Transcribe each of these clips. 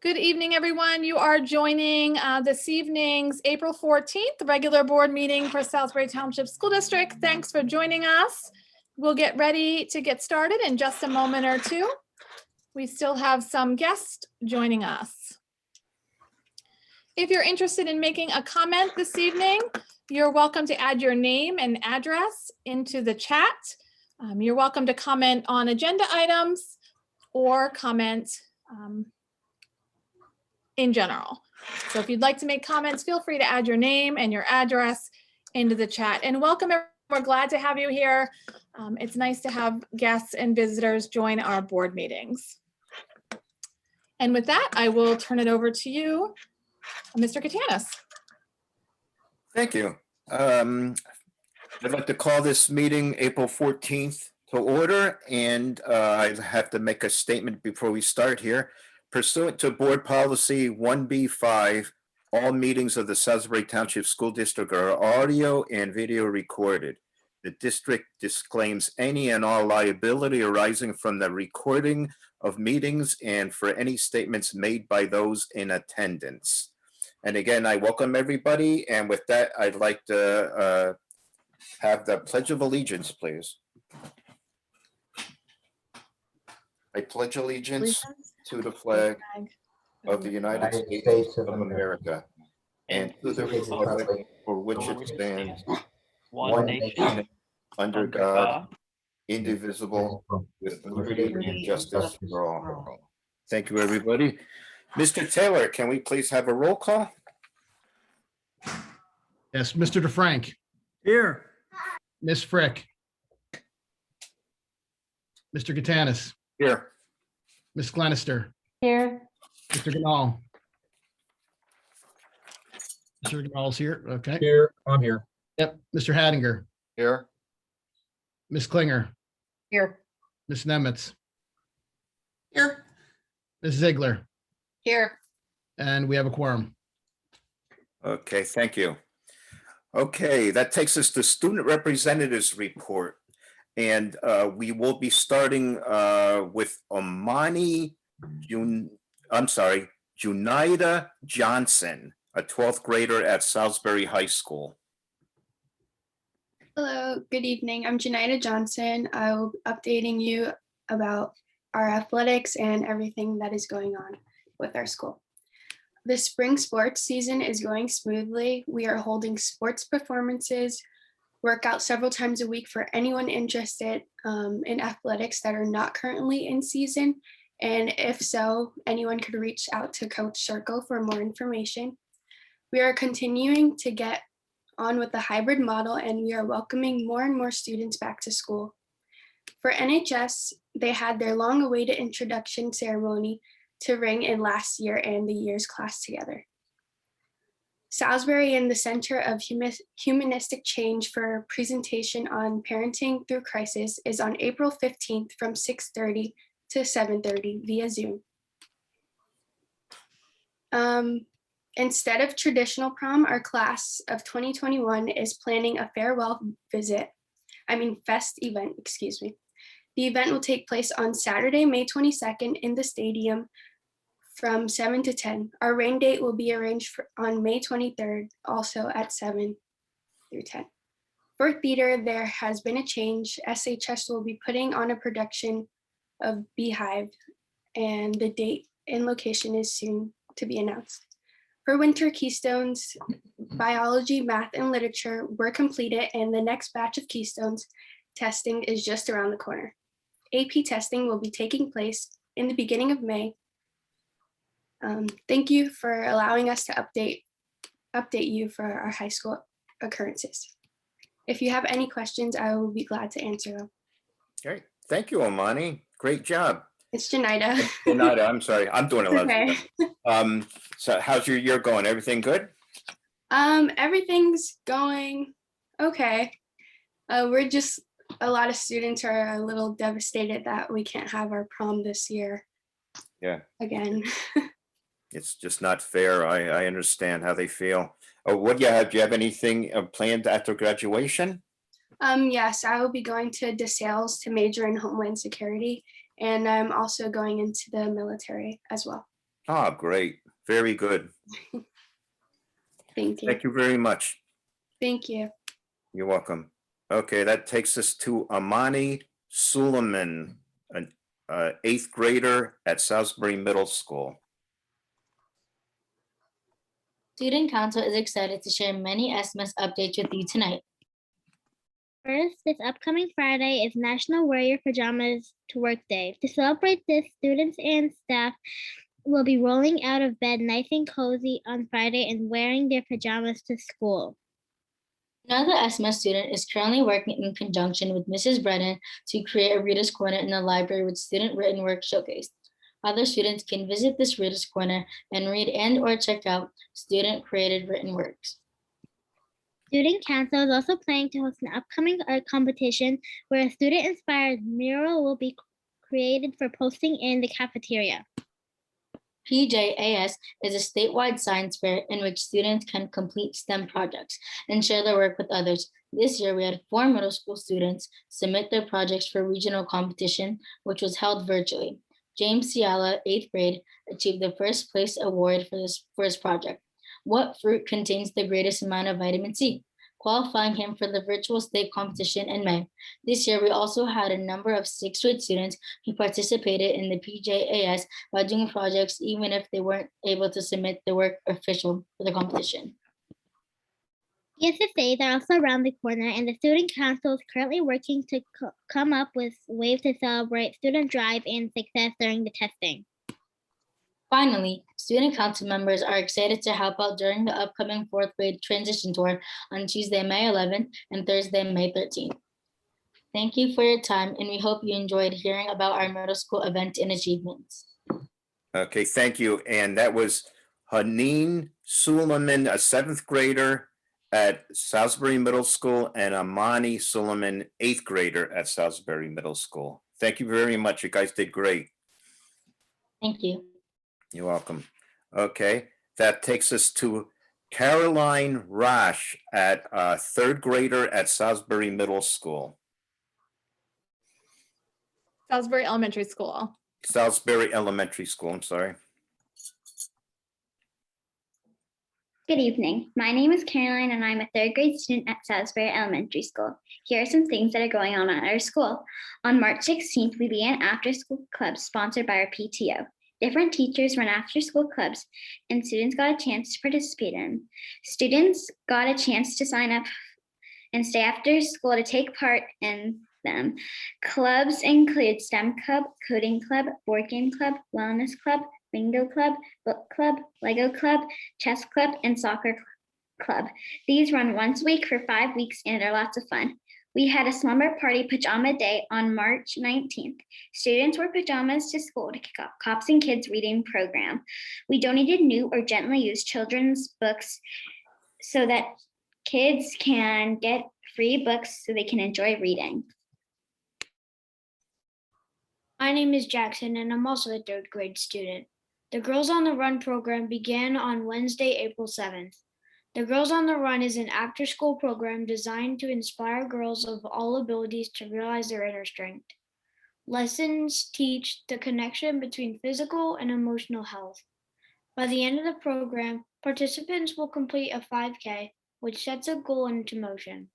Good evening, everyone. You are joining this evening's April 14th regular board meeting for Salisbury Township School District. Thanks for joining us. We'll get ready to get started in just a moment or two. We still have some guests joining us. If you're interested in making a comment this evening, you're welcome to add your name and address into the chat. You're welcome to comment on agenda items or comment in general. So if you'd like to make comments, feel free to add your name and your address into the chat. And welcome, everyone. We're glad to have you here. It's nice to have guests and visitors join our board meetings. And with that, I will turn it over to you, Mr. Katanis. Thank you. I'd like to call this meeting April 14th to order, and I have to make a statement before we start here. Pursuant to Board Policy 1B5, all meetings of the Salisbury Township School District are audio and video recorded. The district disclaims any and all liability arising from the recording of meetings and for any statements made by those in attendance. And again, I welcome everybody. And with that, I'd like to have the Pledge of Allegiance, please. I pledge allegiance to the flag of the United States of America and to the republic for which it stands, one nation, under God, indivisible, with liberty and justice for all. Thank you, everybody. Mr. Taylor, can we please have a roll call? Yes, Mr. DeFrank. Here. Ms. Frick. Mr. Katanis. Here. Ms. Glenister. Here. Mr. Ganal. Mr. Ganal's here. Okay. Here. I'm here. Yep. Mr. Hattinger. Here. Ms. Klinger. Here. Ms. Nemitz. Here. Ms. Ziegler. Here. And we have a quorum. Okay, thank you. Okay, that takes us to student representatives report. And we will be starting with Junaida Johnson, a 12th grader at Salisbury High School. Hello, good evening. I'm Junaida Johnson. I will be updating you about our athletics and everything that is going on with our school. The spring sports season is going smoothly. We are holding sports performances, workout several times a week for anyone interested in athletics that are not currently in season. And if so, anyone could reach out to Coach Circle for more information. We are continuing to get on with the hybrid model, and we are welcoming more and more students back to school. For NHS, they had their long-awaited introduction ceremony to ring in last year and the year's class together. Salisbury in the Center of Humanistic Change for presentation on parenting through crisis is on April 15th from 6:30 to 7:30 via Zoom. Instead of traditional prom, our class of 2021 is planning a farewell fest event, excuse me. The event will take place on Saturday, May 22nd in the stadium from 7 to 10. Our rain date will be arranged on May 23rd, also at 7 through 10. For theater, there has been a change. SHS will be putting on a production of Beehive, and the date and location is soon to be announced. For winter keystones, biology, math, and literature were completed, and the next batch of keystones testing is just around the corner. AP testing will be taking place in the beginning of May. Thank you for allowing us to update you for our high school occurrences. If you have any questions, I will be glad to answer them. Great, thank you, Omani. Great job. It's Junaida. Junaida, I'm sorry, I'm doing a lot Okay. of stuff. So how's your year going? Everything good? Everything's going okay. A lot of students are a little devastated that we can't have our prom this year. Yeah. Again. It's just not fair. I understand how they feel. Oh, do you have anything planned after graduation? Yes, I will be going to DeSales to major in Homeland Security, and I'm also going into the military as well. Ah, great. Very good. Thank you. Thank you very much. Thank you. You're welcome. Okay, that takes us to Amani Suleiman, an 8th grader at Salisbury Middle School. Student Council is excited to share many SMS updates with you tonight. First, this upcoming Friday is National Wear Your Pajamas to Work Day. To celebrate this, students and staff will be rolling out of bed nice and cozy on Friday and wearing their pajamas to school. Another SMS student is currently working in conjunction with Mrs. Brennan to create a Reader's Corner in the library with student written work showcased. Other students can visit this Reader's Corner and read and or check out student created written works. Student Council is also planning to host an upcoming art competition where a student-inspired mural will be created for posting in the cafeteria. PJAS is a statewide science fair in which students can complete STEM projects and share their work with others. This year, we had 4 middle school students submit their projects for regional competition, which was held virtually. James Ciala, 8th grade, achieved the first place award for this first project. What fruit contains the greatest amount of vitamin C? Qualifying him for the virtual state competition in May. This year, we also had a number of 6th grade students who participated in the PJAS by doing projects even if they weren't able to submit their work official for the competition. PSSAs are also around the corner, and the Student Council is currently working to come up with ways to celebrate student drive and success during the testing. Finally, student council members are excited to help out during the upcoming 4th grade transition tour on Tuesday, May 11th and Thursday, May 13th. Thank you for your time, and we hope you enjoyed hearing about our middle school event and achievements. Okay, thank you. And that was Haneen Suleiman, a 7th grader at Salisbury Middle School, and Amani Suleiman, 8th grader at Salisbury Middle School. Thank you very much. You guys did great. Thank you. You're welcome. Okay, that takes us to Caroline Rash at 3rd grader at Salisbury Middle School. Salisbury Elementary School. Salisbury Elementary School, I'm sorry. Good evening. My name is Caroline and I'm a 3rd grade student at Salisbury Elementary School. Here are some things that are going on at our school. On March 16th, we began after-school clubs sponsored by our PTO. Different teachers run after-school clubs and students got a chance to participate in. Students got a chance to sign up and stay after school to take part in them. Clubs include STEM Club, Coding Club, Board Game Club, Wellness Club, Bingo Club, Book Club, Lego Club, Chess Club, and Soccer Club. These run once a week for 5 weeks and are lots of fun. We had a slumber party pajama day on March 19th. Students wore pajamas to school to kick off Cops and Kids reading program. We donated new or gently used children's books so that kids can get free books so they can enjoy reading. My name is Jackson and I'm also a 3rd grade student. The Girls on the Run program began on Wednesday, April 7th. The Girls on the Run is an after-school program designed to inspire girls of all abilities to realize their inner strength. Lessons teach the connection between physical and emotional health. By the end of the program, participants will complete a 5K, which sets a goal into motion.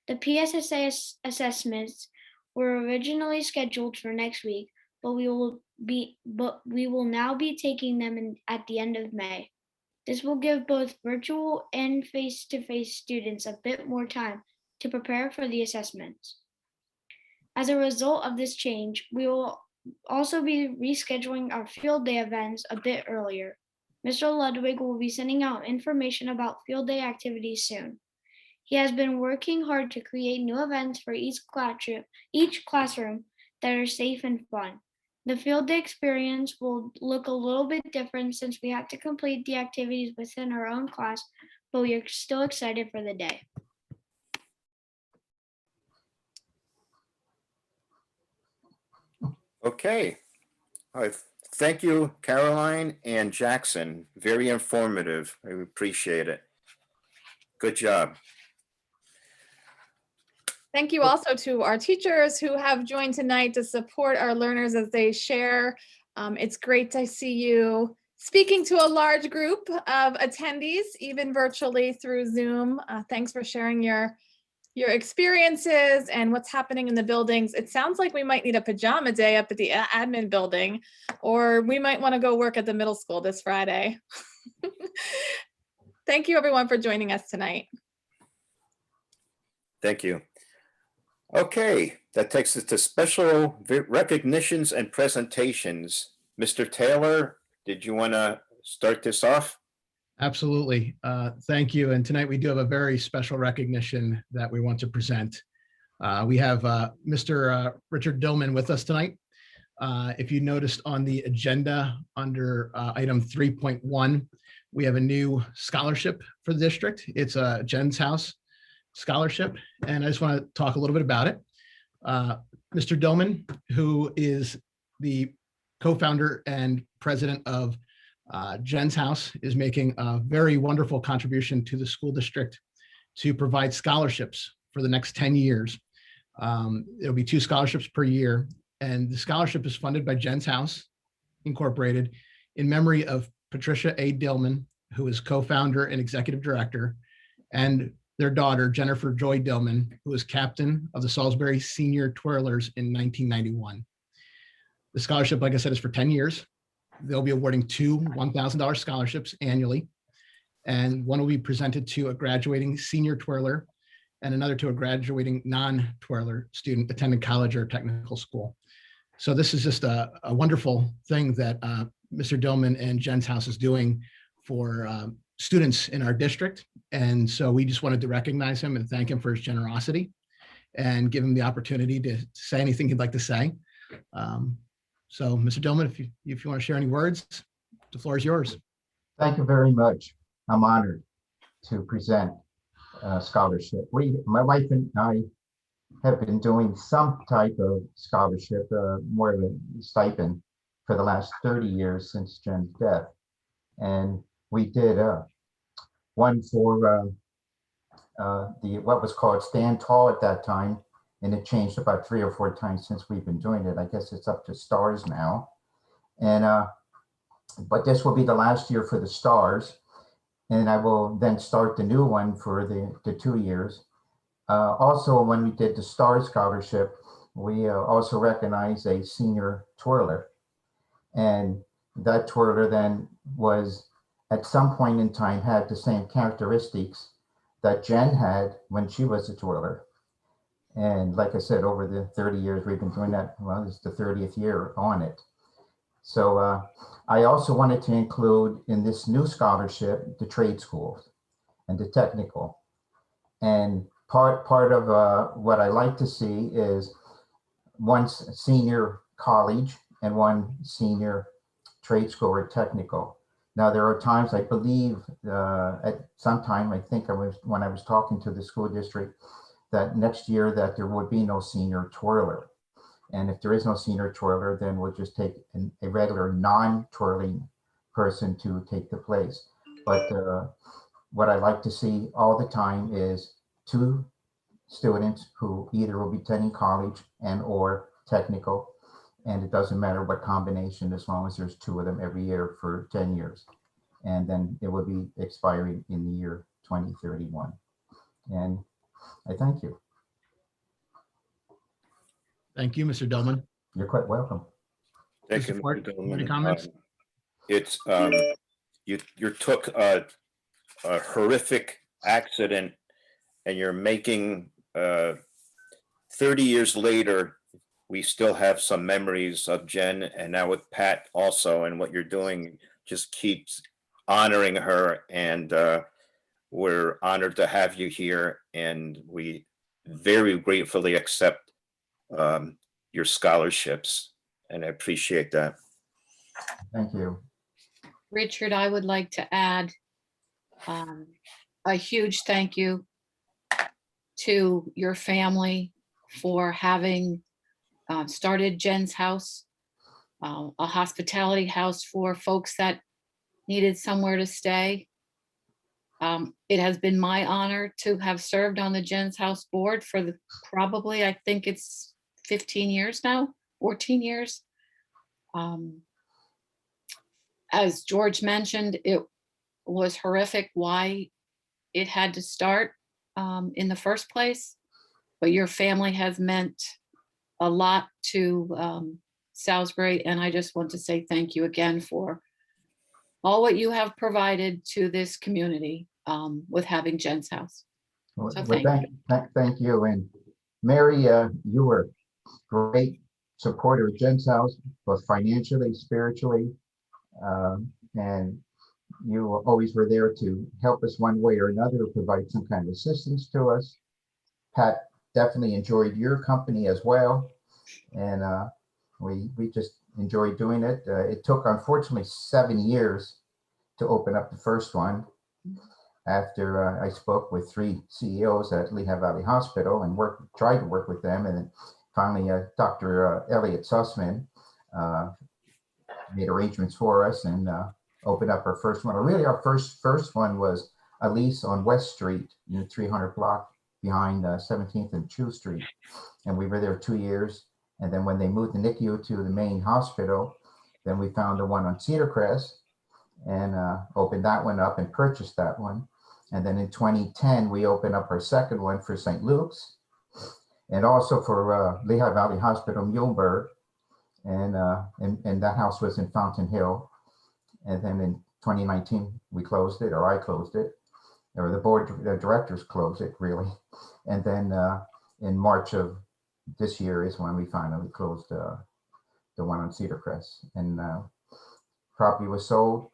The PSSA assessments were originally scheduled for next week, but we will now be taking them at the end of May. This will give both virtual and face-to-face students a bit more time to prepare for the assessments. As a result of this change, we will also be rescheduling our field day events a bit earlier. Mr. Ludwig will be sending out information about field day activities soon. He has been working hard to create new events for each classroom that are safe and fun. The field day experience will look a little bit different since we have to complete the activities within our own class, but we are still excited for the day. Okay. All right. Thank you, Caroline and Jackson. Very informative. I appreciate it. Good job. Thank you also to our teachers who have joined tonight to support our learners as they share. It's great to see you speaking to a large group of attendees, even virtually through Zoom. Thanks for sharing your experiences and what's happening in the buildings. It sounds like we might need a pajama day up at the admin building, or we might want to go work at the middle school this Friday. Thank you, everyone, for joining us tonight. Thank you. Okay, that takes us to special recognitions and presentations. Mr. Taylor, did you want to start this off? Absolutely. Thank you. And tonight we do have a very special recognition that we want to present. We have Mr. Richard Dillman with us tonight. If you noticed on the agenda under item 3.1, we have a new scholarship for the district. It's a Jen's House scholarship, and I just want to talk a little bit about it. Mr. Dillman, who is the co-founder and president of Jen's House, is making a very wonderful contribution to the school district to provide scholarships for the next 10 years. It'll be 2 scholarships per year, and the scholarship is funded by Jen's House Incorporated in memory of Patricia A. Dillman, who is co-founder and executive director, and their daughter, Jennifer Joy Dillman, who was captain of the Salisbury Senior Twirlers in 1991. The scholarship, like I said, is for 10 years. They'll be awarding 2 $1,000 scholarships annually, and one will be presented to a graduating senior twirler and another to a graduating non-twirler student attending college or technical school. So this is just a wonderful thing that Mr. Dillman and Jen's House is doing for students in our district. And so we just wanted to recognize him and thank him for his generosity and give him the opportunity to say anything he'd like to say. So Mr. Dillman, if you want to share any words, the floor is yours. Thank you very much. I'm honored to present a scholarship. My wife and I have been doing some type of scholarship, more of a stipend, for the last 30 years since Jen's death. And we did one for what was called Stand Tall at that time, and it changed about 3 or 4 times since we've been doing it. I guess it's up to Stars now. And but this will be the last year for the Stars, and I will then start the new one for the 2 years. Also, when we did the Stars Scholarship, we also recognized a senior twirler, and that twirler then was, at some point in time, had the same characteristics that Jen had when she was a twirler. And like I said, over the 30 years we've been doing that, well, it's the 30th year on it. So I also wanted to include in this new scholarship the trade schools and the technical. And part of what I like to see is one senior college and one senior trade school or technical. Now, there are times, I believe, at some time, I think when I was talking to the school district, that next year that there would be no senior twirler. And if there is no senior twirler, then we'll just take a regular non-twirling person to take the place. But what I like to see all the time is 2 students who either will be attending college and or technical, and it doesn't matter what combination, as long as there's 2 of them every year for 10 years. And then it will be expiring in the year 2031. And I thank you. Thank you, Mr. Dillman. You're quite welcome. Thank you, Mr. Mr. Ford, Dillman. any comments? It's you took a horrific accident, and you're making 30 years later, we still have some memories of Jen, and now with Pat also, and what you're doing just keeps honoring her, and we're honored to have you here, and we very gratefully accept your scholarships, and I appreciate that. Thank you. Richard, I would like to add a huge thank you to your family for having started Jen's House, a hospitality house for folks that needed somewhere to stay. It has been my honor to have served on the Jen's House board for probably, I think it's 15 years now, 14 years. as George mentioned, it was horrific why it had to start in the first place, but your family has meant a lot to Salisbury, and I just want to say thank you again for all what you have provided to this community with having Jen's house. Well, So well, thank thank you. And Mary, you were great supporter of Jen's house, both financially, spiritually, and you always were there to help us one way or another, provide some kind of assistance to us. Pat definitely enjoyed your company as well, and we just enjoyed doing it. It took, unfortunately, 7 years to open up the first one. After I spoke with 3 CEOs at Lehigh Valley Hospital and tried to work with them, and then finally Dr. Elliot Sussman made arrangements for us and opened up our first one. Or really, our first one was a lease on West Street, 300 block behind 17th and Chew Street, and we were there 2 years. And then when they moved the NICU to the main hospital, then we found the one on Cedar Crest and opened that one up and purchased that one. And then in 2010, we opened up our second one for St. Luke's and also for Lehigh Valley Hospital, Muhlenberg. And that house was in Fountain Hill. And then in 2019, we closed it, or I closed it, or the board of directors closed it, really. And then in March of this year is when we finally closed the one on Cedar Crest. And property was sold.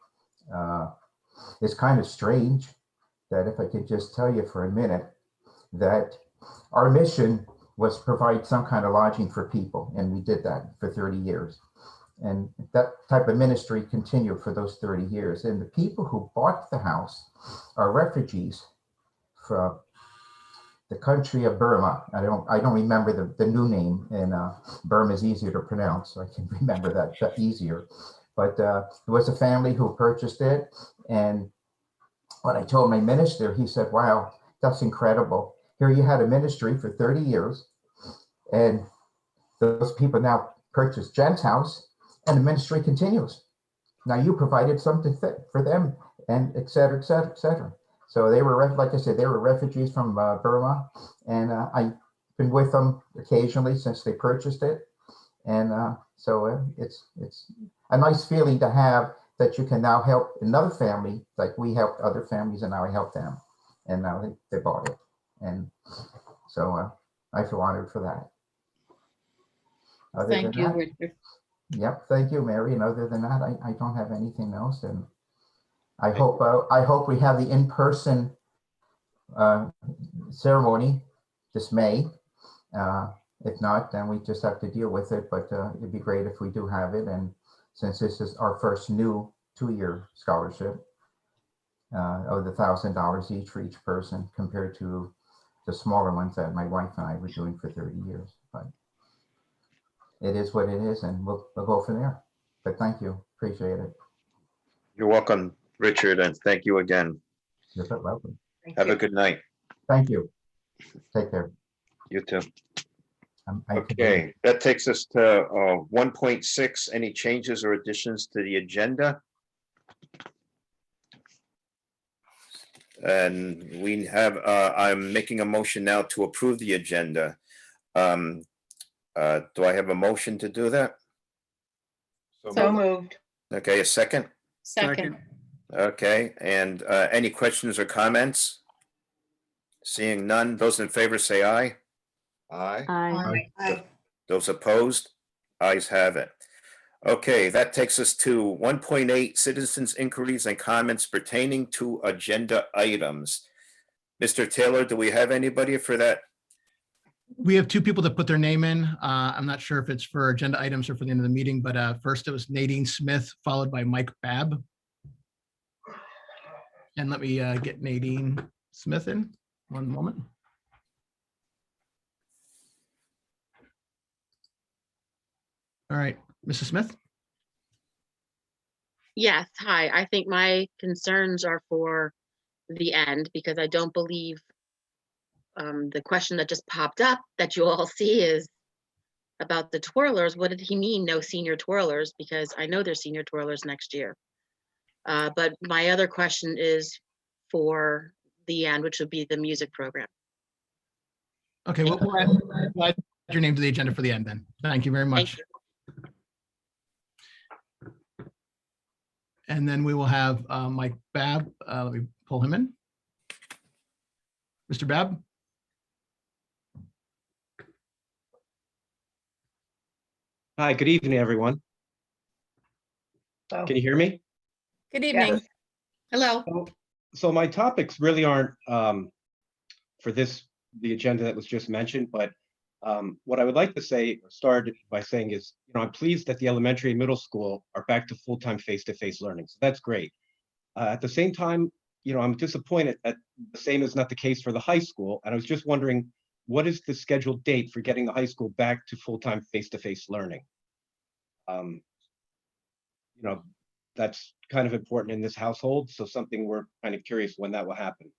It's kind of strange that if I could just tell you for a minute that our mission was to provide some kind of lodging for people, and we did that for 30 years. And that type of ministry continued for those 30 years. And the people who bought the house are refugees from the country of Burma. I don't remember the new name, and Burma is easier to pronounce, so I can remember that easier. But it was a family who purchased it, and when I told my minister, he said, "Wow, that's incredible. Here you had a ministry for 30 years, and those people now purchased Jen's house, and the ministry continues. Now you provided something for them, and et cetera, et cetera, et cetera." So they were, like I said, they were refugees from Burma, and I've been with them occasionally since they purchased it. And so it's a nice feeling to have that you can now help another family, like we helped other families, and now I help them, and now they bought it. And so I feel honored for that. Other Thank than you, that, Richard. Yep, thank you, Mary. And other than that, I don't have anything else. And I hope we have the in-person ceremony this May. If not, then we just have to deal with it. But it'd be great if we do have it. And since this is our first new 2-year scholarship of the $1,000 each for each person, compared to the smaller ones that my wife and I were doing for 30 years. But it is what it is, and we'll go from there. But thank you, appreciate it. You're welcome, Richard, and thank you again. You're so welcome. Have a good night. Thank you. Take care. You too. I can- Okay, that takes us to 1.6. Any changes or additions to the agenda? And we have, I'm making a motion now to approve the agenda. Do I have a motion to do that? So moved. Okay, a second? Second. Okay, and any questions or comments? Seeing none, those in favor say aye. Aye. Those opposed? Ayes have it. Okay, that takes us to 1.8, citizens' inquiries and comments pertaining to agenda items. Mr. Taylor, do we have anybody for that? We have 2 people that put their name in. I'm not sure if it's for agenda items or for the end of the meeting, but first it was Nadine Smith, followed by Mike Babb. And let me get Nadine Smith in. One moment. All right, Mrs. Smith. Yes, hi. I think my concerns are for the end because I don't believe the question that just popped up that you all see is about the twirlers. What did he mean, no senior twirlers? Because I know there's senior twirlers next year. But my other question is for the end, which would be the music program. Okay, we'll add your name to the agenda for the end then. Thank you very much. you. And then we will have Mike Babb. Let me pull him in. Mr. Babb? Hi, good evening, everyone. Can you hear me? Good evening. Hello. So my topics really aren't for the agenda that was just mentioned, but what I would like to say, start by saying is, I'm pleased that the elementary and middle school are back to full-time face-to-face learning. So that's great. At the same time, I'm disappointed that the same is not the case for the high school. And I was just wondering, what is the scheduled date for getting the high school back to full-time face-to-face learning? That's kind of important in this household. So something we're kind of curious when that will happen.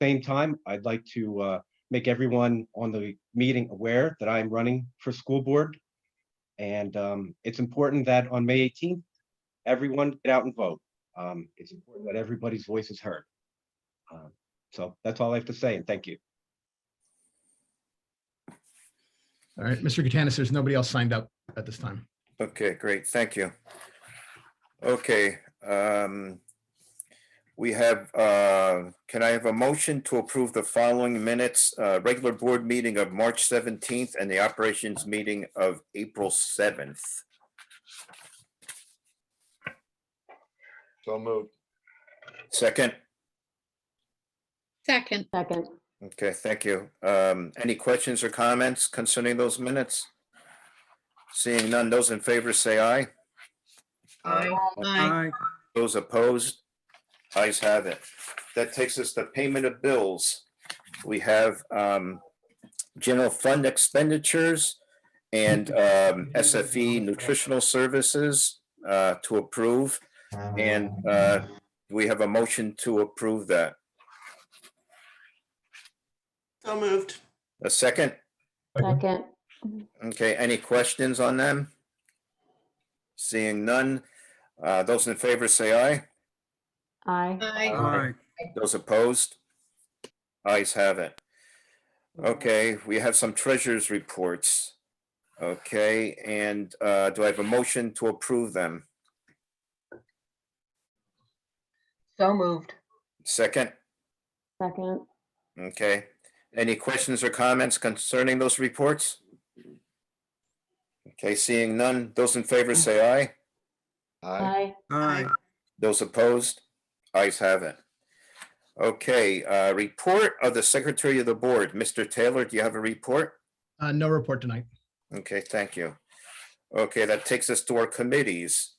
Same time, I'd like to make everyone on the meeting aware that I'm running for school board. And it's important that on May 18th, everyone get out and vote. It's important that everybody's voice is heard. So that's all I have to say, and thank you. All right, Mr. Gutanis, there's nobody else signed up at this time. Okay, great. Thank you. Okay. We have, can I have a motion to approve the following minutes? Regular board meeting of March 17th and the operations meeting of April 7th. So moved. Second? Second. Okay, thank you. Any questions or comments concerning those minutes? Seeing none, those in favor say aye. Aye. Those opposed? Ayes have it. That takes us to payment of bills. We have general fund expenditures and SFE nutritional services to approve. And we have a motion to approve that. So moved. A second? Second. Okay, any questions on them? Seeing none, those in favor say aye. Aye. Those opposed? Ayes have it. Okay, we have some treasurer's reports. Okay, and do I have a motion to approve them? So moved. Second? Second. Okay, any questions or comments concerning those reports? Okay, seeing none, those in favor say aye. Aye. Those opposed? Ayes have it. Okay, report of the Secretary of the Board. Mr. Taylor, do you have a report? No report tonight. Okay, thank you. Okay, that takes us to our committees.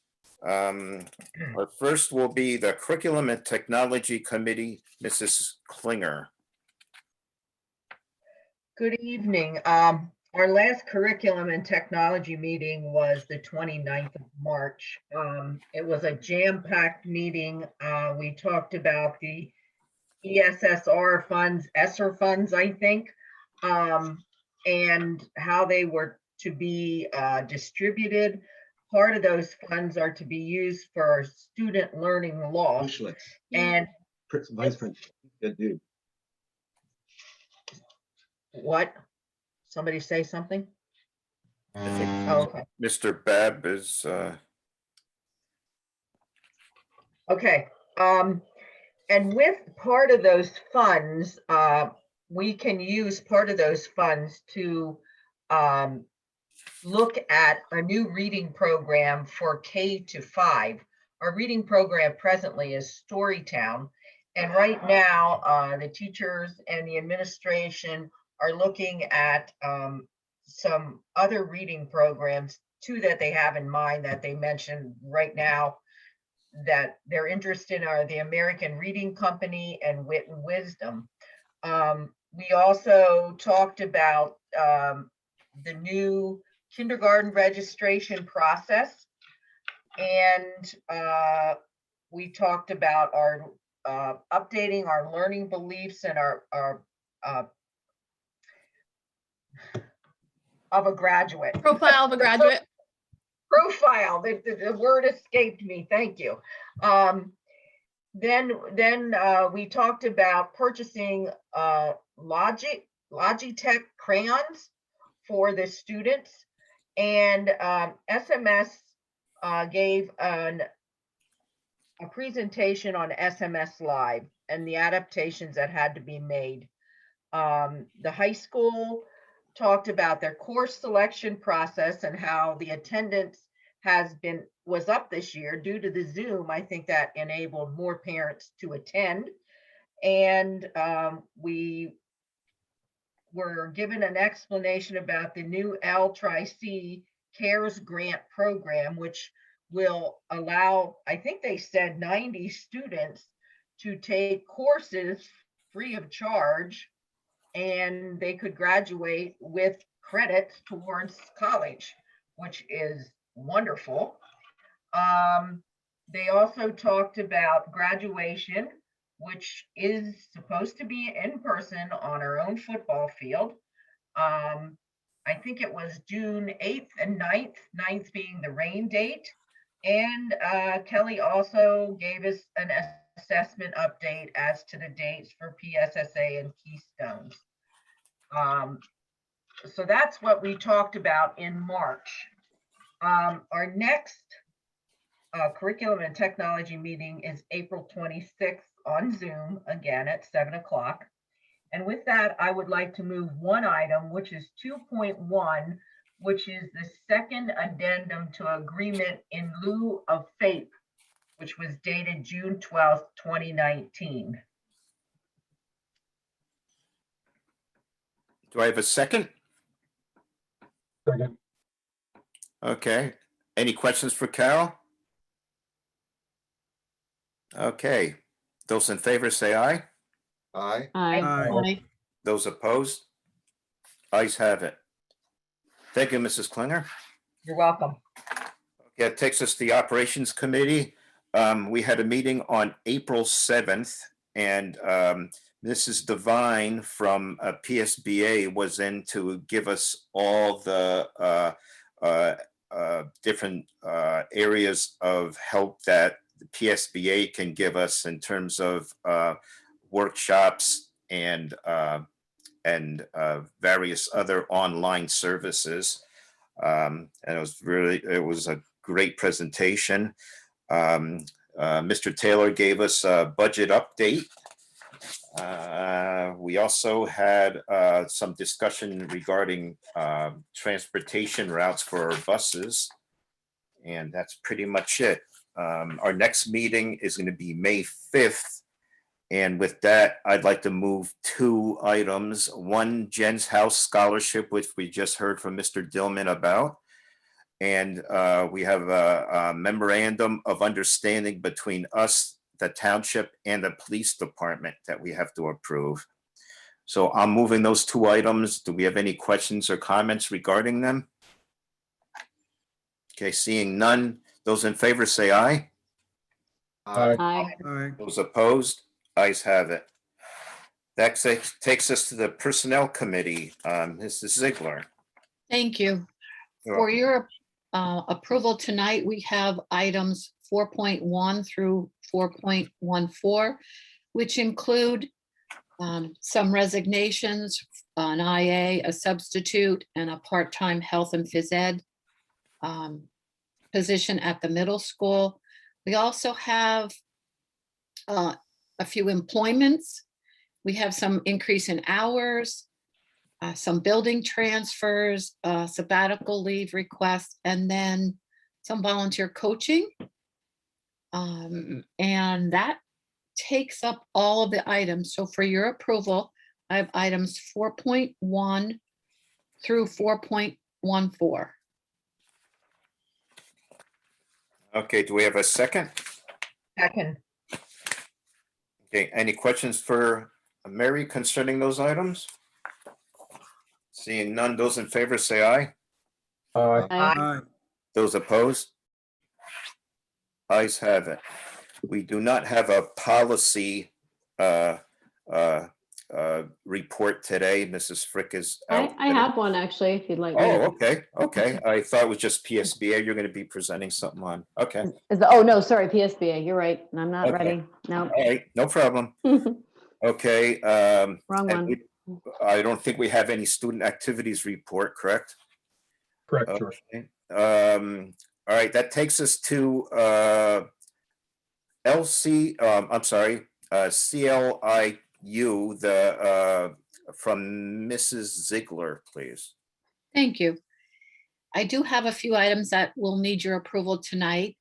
Our first will be the Curriculum and Technology Committee, Mrs. Klinger. Good evening. Our last curriculum and technology meeting was the 29th of March. It was a jam-packed meeting. We talked about the ESSR funds, ESSER funds, I think, and how they were to be distributed. Part of those funds are to be used for student learning loss. And Vice Principal, good dude. what? Somebody say something? I think Okay. Mr. Babb is, Okay. And with part of those funds, we can use part of those funds to look at a new reading program for K-5. Our reading program presently is Storytown. And right now, the teachers and the administration are looking at some other reading programs, two that they have in mind that they mentioned right now that they're interested in are the American Reading Company and Wit and Wisdom. We also talked about the new kindergarten registration process. And we talked about our updating our learning beliefs and our of a graduate. Profile of a graduate. profile. The word escaped me. Thank you. Then we talked about purchasing Logitech crayons for the students, and SMS gave a presentation on SMS Live and the adaptations that had to be made. The high school talked about their course selection process and how the attendance was up this year due to the Zoom. I think that enabled more parents to attend. And we were given an explanation about the new Lcti CARES grant program, which will allow, I think they said 90 students to take courses free of charge, and they could graduate with credits towards college, which is wonderful. They also talked about graduation, which is supposed to be in person on our own football field. I think it was June 8th and 9th being the rain date. And Kelly also gave us an assessment update as to the dates for PSSA and Keystones. So that's what we talked about in March. Our next curriculum and technology meeting is April 26th on Zoom, again at 7 o'clock. And with that, I would like to move one item, which is 2.1, which is the second addendum to agreement in lieu of FAPE, which was dated June 12th, 2019. Do I have a second? Second. Okay. Any questions for Carol? Okay. Those in favor say aye. Aye. Aye. Those opposed? Ayes have it. Thank you, Mrs. Klinger. You're welcome. Okay, it takes us to the Operations Committee. We had a meeting on April 7th, and Mrs. Devine from Psba was in to give us all the different areas of help that the Psba can give us in terms of workshops and various other online services. And it was a great presentation. Mr. Taylor gave us a budget update. We also had some discussion regarding transportation routes for our buses. And that's pretty much it. Our next meeting is going to be May 5th. And with that, I'd like to move two items. One, Jen's House Scholarship, which we just heard from Mr. Dillman about. And we have a memorandum of understanding between us, the township, and the police department that we have to approve. So I'm moving those two items. Do we have any questions or comments regarding them? Okay, seeing none. Those in favor say aye. Aye. Those opposed? Ayes have it. That takes us to the Personnel Committee. Mrs. Ziegler. Thank you. For your approval tonight, we have items 4.1 through 4.14, which include some resignations, an IA, a substitute, and a part-time health and phys ed position at the middle school. We also have a few employments. We have some increase in hours, some building transfers, sabbatical leave requests, and then some volunteer coaching. And that takes up all of the items. So for your approval, I have items 4.1 through 4.14. Okay, do we have a second? Second. Okay, any questions for Mary concerning those items? Seeing none, those in favor say aye. Aye. Those opposed? Ayes have it. We do not have a policy report today. Mrs. Frick is I out. I have one actually, if you'd like. Oh, okay, okay. I thought it was just PSBA. You're going to be presenting something on. Okay, Oh, no, sorry, PSBA, you're right. I'm not Okay. ready. No. all right, no problem. Okay. Wrong and one. I don't think we have any student activities report, correct? Correct, George. Okay. All right, that takes us to CLIU, from Mrs. Ziegler, please. Thank you. I do have a few items that will need your approval tonight.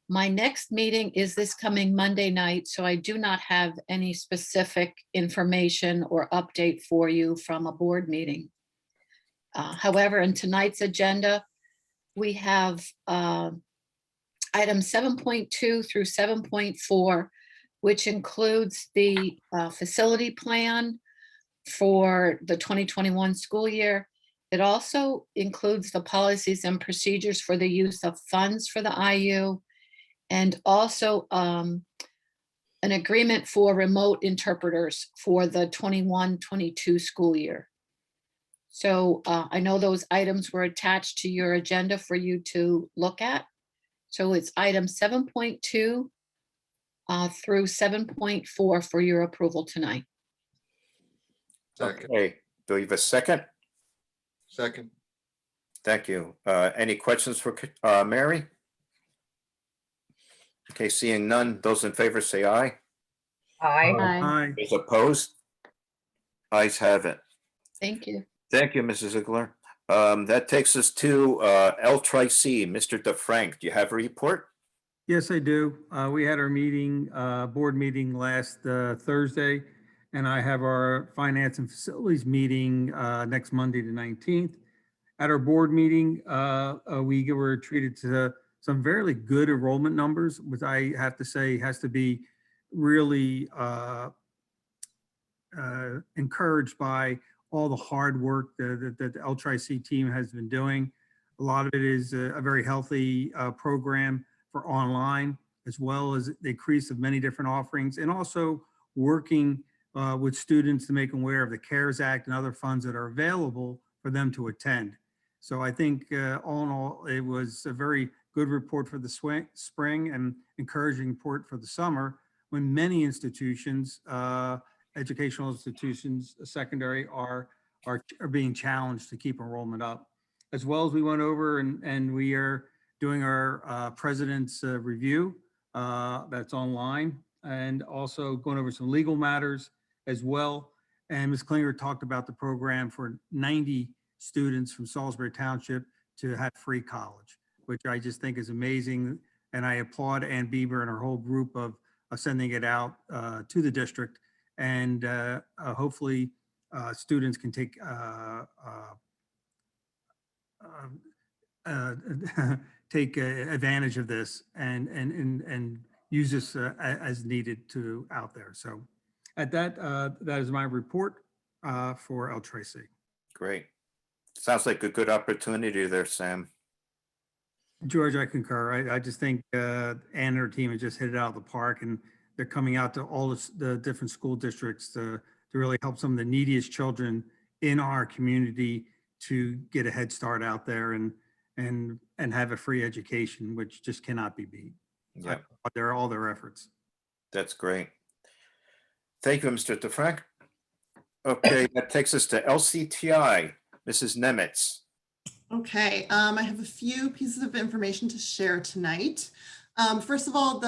My next meeting is this coming Monday night, so I do not have any specific information or update for you from a board meeting. However, in tonight's agenda, we have items 7.2 through 7.4, which includes the facility plan for the 2021 school year. It also includes the policies and procedures for the use of funds for the IU, and also an agreement for remote interpreters for the 21-22 school year. So I know those items were attached to your agenda for you to look at. So it's item 7.2 through 7.4 for your approval tonight. Second. Okay, do we have a second? Second. Thank you. Any questions for Mary? Okay, seeing none, those in favor say aye. Aye. Aye. Those opposed? Ayes have it. Thank you. Thank you, Mrs. Ziegler. That takes us to Lcti, Mr. DeFrank. Do you have a report? Yes, I do. We had our meeting, board meeting last Thursday, and I have our finance and facilities meeting next Monday, the 19th. At our board meeting, we were treated to some fairly good enrollment numbers, which I have to say has to be really encouraged by all the hard work that the Lcti team has been doing. A lot of it is a very healthy program for online, as well as the increase of many different offerings, and also working with students to make them aware of the CARES Act and other funds that are available for them to attend. So I think all in all, it was a very good report for the spring and encouraging report for the summer, when many institutions, educational institutions, secondary, are being challenged to keep enrollment up. As well as we went over and we are doing our president's review that's online, and also going over some legal matters as well. And Ms. Klinger talked about the program for 90 students from Salisbury Township to have free college, which I just think is amazing. And I applaud Ann Bieber and her whole group of sending it out to the district. And hopefully students can take take advantage of this and use this as needed to out there. So at that, that is my report for Lcti. Great. Sounds like a good opportunity there, Sam. George, I concur. I just think Ann and her team have just hit it out of the park, and they're coming out to all the different school districts to really help some of the neediest children in our community to get a head start out there and have a free education, which just cannot be beat. Yeah, They're all their efforts. that's great. Thank you, Mr. DeFrank. Okay, that takes us to Lcti, Mrs. Nemitz. Okay, I have a few pieces of information to share tonight. First of all,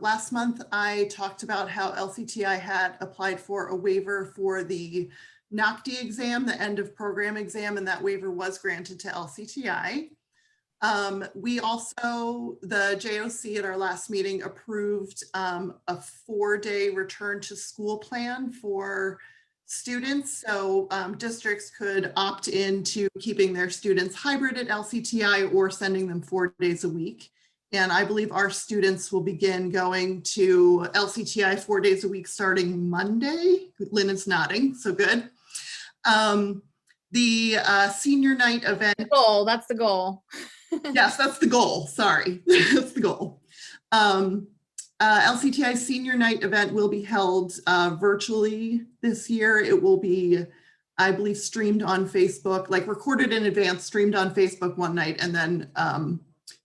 last month I talked about how Lcti had applied for a waiver for the Lcti exam, the end of program exam, and that waiver was granted to Lcti. We also, the JOC at our last meeting approved a 4-day return to school plan for students. So districts could opt into keeping their students hybrid at Lcti or sending them 4 days a week. And I believe our students will begin going to Lcti 4 days a week starting Monday. Lynn is nodding, so good. The senior night event. Goal, that's the goal. Yes, that's the goal. Sorry, that's the goal. LCTI Senior Night event will be held virtually this year. It will be, I believe, streamed on Facebook, like recorded in advance, streamed on Facebook one night, and then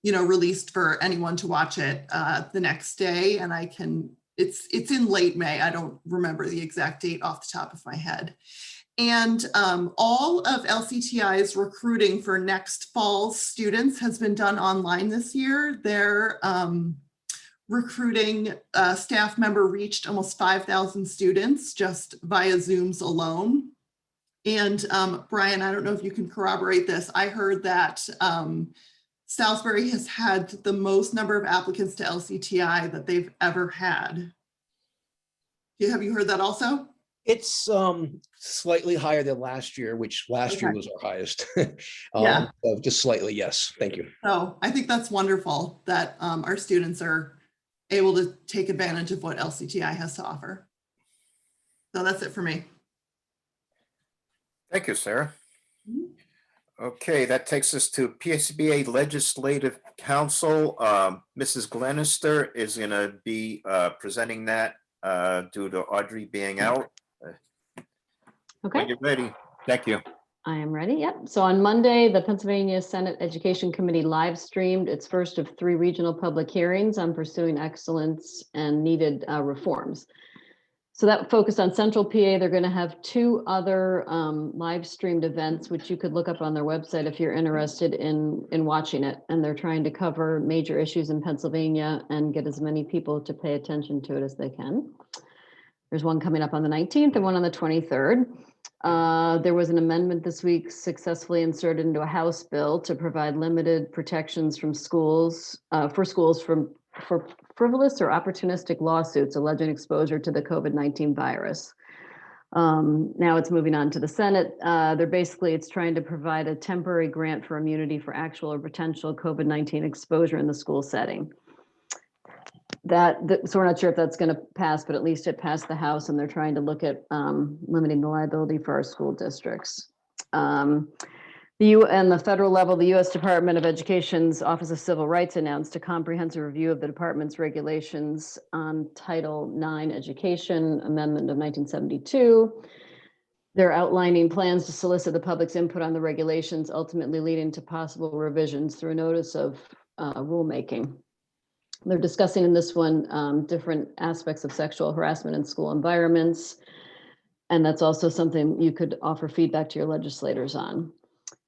released for anyone to watch it the next day. And it's in late May. I don't remember the exact date off the top of my head. And all of LCTI's recruiting for next fall's students has been done online this year. Their recruiting staff member reached almost 5,000 students just via Zooms alone. And Brian, I don't know if you can corroborate this. I heard that Salisbury has had the most number of applicants to LCTI that they've ever had. Have you heard that also? It's slightly higher than last year, which last year was our highest. Yeah. So just slightly, yes. Thank you. So I think that's wonderful that our students are able to take advantage of what LCTI has to offer. So that's it for me. Thank you, Sarah. Okay, that takes us to PSBA Legislative Council. Mrs. Glenister is going to be presenting that due to Audrey being out. Okay. When you're ready. Thank you. I am ready. Yep. So on Monday, the Pennsylvania Senate Education Committee live streamed its first of 3 regional public hearings on pursuing excellence and needed reforms. So that focused on Central PA. They're going to have 2 other live streamed events, which you could look up on their website if you're interested in watching it. And they're trying to cover major issues in Pennsylvania and get as many people to pay attention to it as they can. There's one coming up on the 19th and one on the 23rd. There was an amendment this week successfully inserted into a House bill to provide limited protections from schools for frivolous or opportunistic lawsuits alleging exposure to the COVID-19 virus. Now it's moving on to the Senate. It's trying to provide a temporary grant for immunity for actual or potential COVID-19 exposure in the school setting. So we're not sure if that's going to pass, but at least it passed the House, and they're trying to look at limiting the liability for our school districts. And the federal level, the U.S. Department of Education's Office of Civil Rights announced a comprehensive review of the department's regulations on Title IX education, amendment of 1972. They're outlining plans to solicit the public's input on the regulations, ultimately leading to possible revisions through a notice of rulemaking. They're discussing in this one different aspects of sexual harassment in school environments. And that's also something you could offer feedback to your legislators on.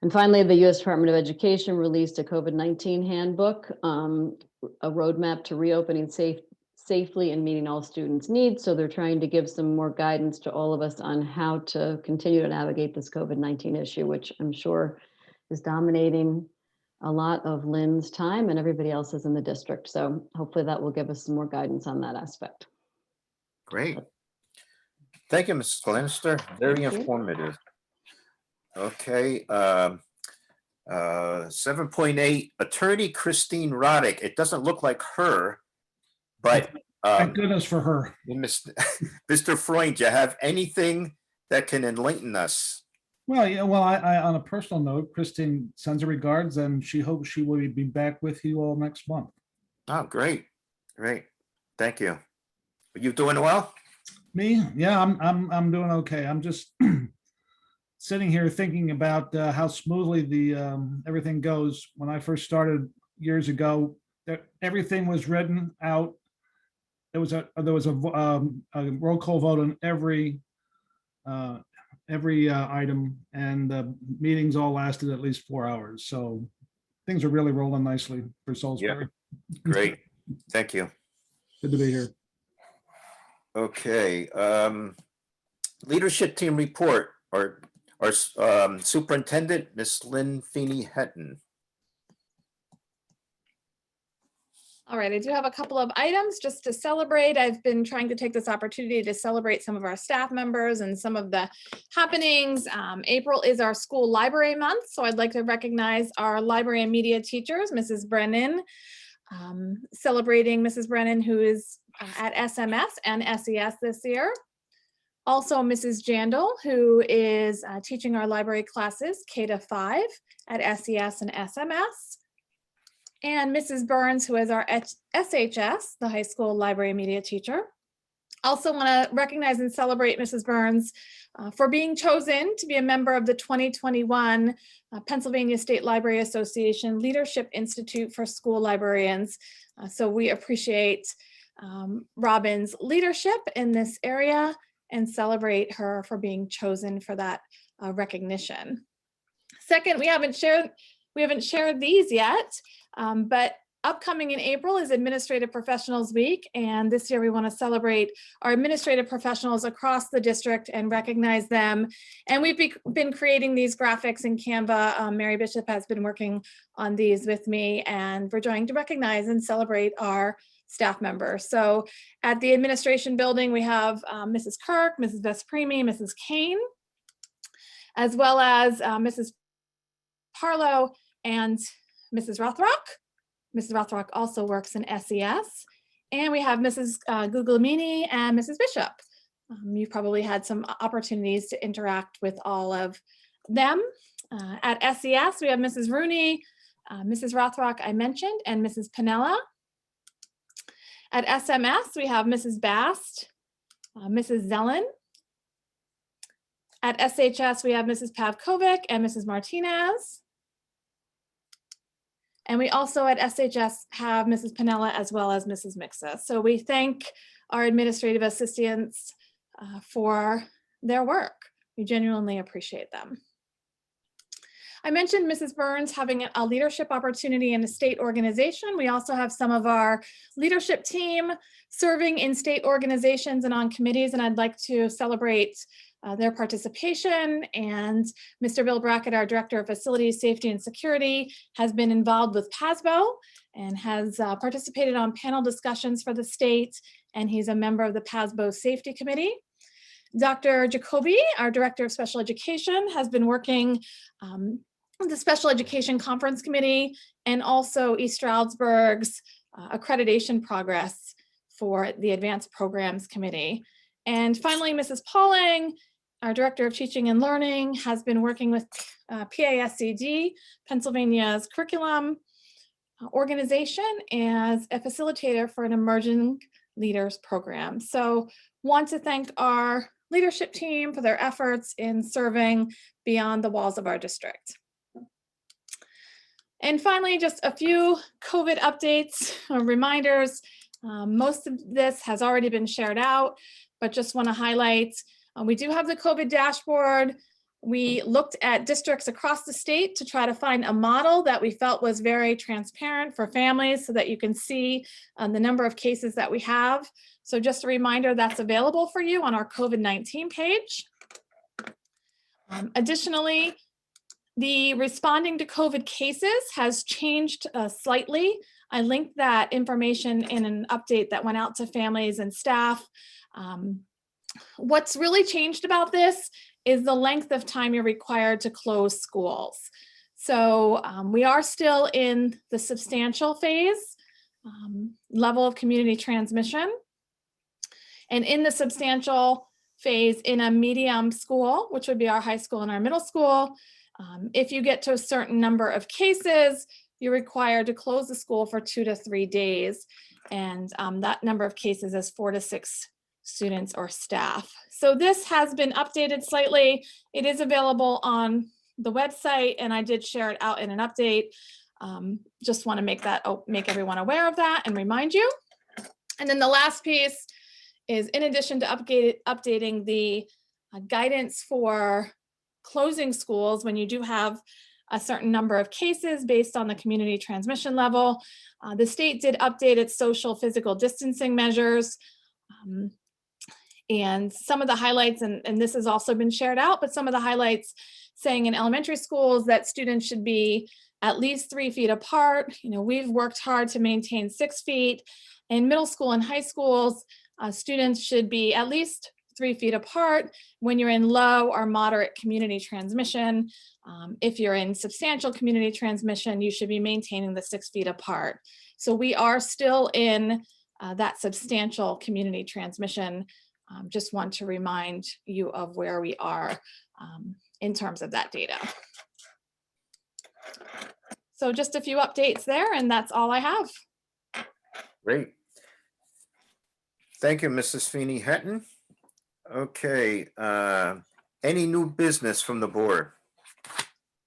And finally, the U.S. Department of Education released a COVID-19 handbook, a roadmap to reopening safely and meeting all students' needs. So they're trying to give some more guidance to all of us on how to continue to navigate this COVID-19 issue, which I'm sure is dominating a lot of Lynn's time and everybody else's in the district. So hopefully that will give us some more guidance on that aspect. Great. Thank you, Mrs. Glenister. Very informative. Okay. 7.8, Attorney Christine Roddick. It doesn't look like her, but thank goodness for her. Mr. Freund, do you have anything that can enlighten us? Well, yeah, well, I on a personal note, Christine sends her regards, and she hopes she will be back with you all next month. Oh, great. Great. Thank you. Are you doing well? Me? Yeah, I'm doing okay. I'm just sitting here thinking about how smoothly the everything goes. When I first started years ago, everything was written out. There was a roll call vote on every item, and the meetings all lasted at least 4 hours. So things are really rolling nicely for Salisbury. Yeah. Great. Thank you. Good to be here. Okay. Leadership team report. Our superintendent, Miss Lynn Feeney-Hetton. All right, I do have a couple of items just to celebrate. I've been trying to take this opportunity to celebrate some of our staff members and some of the happenings. April is our school library month, so I'd like to recognize our library and media teachers, Mrs. Brennan, celebrating Mrs. Brennan, who is at SMS and SES this year. Also, Mrs. Jandal, who is teaching our library classes K-5 at SES and SMS. and Mrs. Burns, who is our SHS, the high school library media teacher. Also want to recognize and celebrate Mrs. Burns for being chosen to be a member of the 2021 Pennsylvania State Library Association Leadership Institute for School Librarians. So we appreciate Robin's leadership in this area and celebrate her for being chosen for that recognition. Second, we haven't shared these yet, but upcoming in April is Administrative Professionals Week, and this year we want to celebrate our administrative professionals across the district and recognize them. And we've been creating these graphics in Canva. Mary Bishop has been working on these with me, and we're trying to recognize and celebrate our staff members. So at the administration building, we have Mrs. Kirk, Mrs. Vespremi, Mrs. Kane, as well as Mrs. Parlow and Mrs. Rothrock. Mrs. Rothrock also works in SES. And we have Mrs. Guglielmini and Mrs. Bishop. You've probably had some opportunities to interact with all of them. At SES, we have Mrs. Rooney, Mrs. Rothrock I mentioned, and Mrs. Pinella. At SMS, we have Mrs. Bast, Mrs. Zellen. At SHS, we have Mrs. Pavkovic and Mrs. Martinez. And we also at SHS have Mrs. Pinella as well as Mrs. Mixa. So we thank our administrative assistants for their work. We genuinely appreciate them. I mentioned Mrs. Burns having a leadership opportunity in a state organization. We also have some of our leadership team serving in state organizations and on committees, and I'd like to celebrate their participation. And Mr. Bill Brackett, our Director of Facilities, Safety and Security, has been involved with Psba and has participated on panel discussions for the state, and he's a member of the Psba Safety Committee. Dr. Jacoby, our Director of Special Education, has been working with the Special Education Conference Committee and also East Stroudsburg's accreditation progress for the Advanced Programs Committee. And finally, Mrs. Pauling, our Director of Teaching and Learning, has been working with PASCD, Pennsylvania's curriculum organization, as a facilitator for an Emerging Leaders program. So want to thank our leadership team for their efforts in serving beyond the walls of our district. And finally, just a few COVID updates or reminders. Most of this has already been shared out, but just want to highlight, we do have the COVID dashboard. We looked at districts across the state to try to find a model that we felt was very transparent for families so that you can see the number of cases that we have. So just a reminder, that's available for you on our COVID-19 page. Additionally, the responding to COVID cases has changed slightly. I linked that information in an update that went out to families and staff. What's really changed about this is the length of time you're required to close schools. So we are still in the substantial phase, level of community transmission. And in the substantial phase in a medium school, which would be our high school and our middle school, if you get to a certain number of cases, you're required to close the school for 2 to 3 days. And that number of cases is 4 to 6 students or staff. So this has been updated slightly. It is available on the website, and I did share it out in an update. Just want to make everyone aware of that and remind you. And then the last piece is, in addition to updating the guidance for closing schools when you do have a certain number of cases based on the community transmission level, the state did update its social physical distancing measures. And some of the highlights, and this has also been shared out, but some of the highlights saying in elementary schools that students should be at least 3 feet apart. You know, we've worked hard to maintain 6 feet. In middle school and high schools, students should be at least 3 feet apart when you're in low or moderate community transmission. If you're in substantial community transmission, you should be maintaining the 6 feet apart. So we are still in that substantial community transmission. Just want to remind you of where we are in terms of that data. So just a few updates there, and that's all I have. Great. Thank you, Mrs. Feeney-Hatton. Okay, any new business from the board?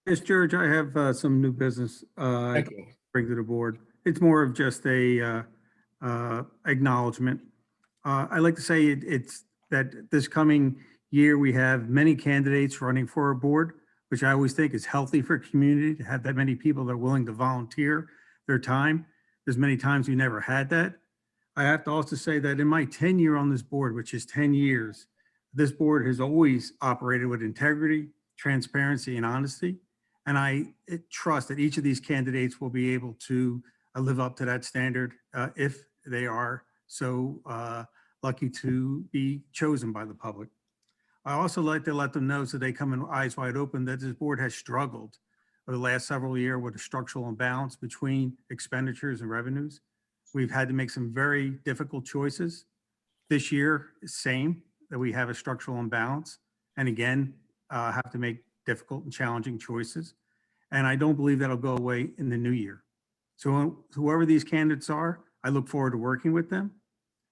Yes, George, I have some new business Thank you. bring to the board. It's more of just a acknowledgement. I like to say it's that this coming year, we have many candidates running for a board, which I always think is healthy for a community to have that many people that are willing to volunteer their time. There's many times we never had that. I have to also say that in my tenure on this board, which is 10 years, this board has always operated with integrity, transparency, and honesty. And I trust that each of these candidates will be able to live up to that standard if they are so lucky to be chosen by the public. I also like to let them know so they come in eyes wide open that this board has struggled over the last several years with a structural imbalance between expenditures and revenues. We've had to make some very difficult choices. This year, same, that we have a structural imbalance. And again, have to make difficult and challenging choices. And I don't believe that'll go away in the new year. So whoever these candidates are, I look forward to working with them.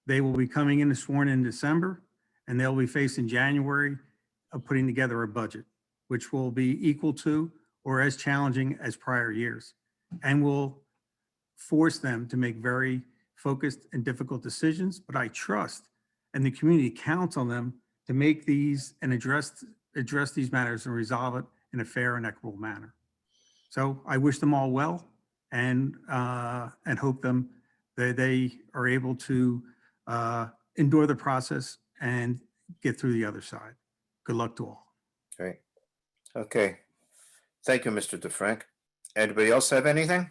They will be coming in sworn in December, and they'll be faced in January of putting together a budget, which will be equal to or as challenging as prior years, and will force them to make very focused and difficult decisions. But I trust, and the community counts on them to make these and address these matters and resolve it in a fair and equitable manner. So I wish them all well, and hope them that they are able to endure the process and get through the other side. Good luck to all. Great. Okay. Thank you, Mr. DeFrank. Anybody else have anything?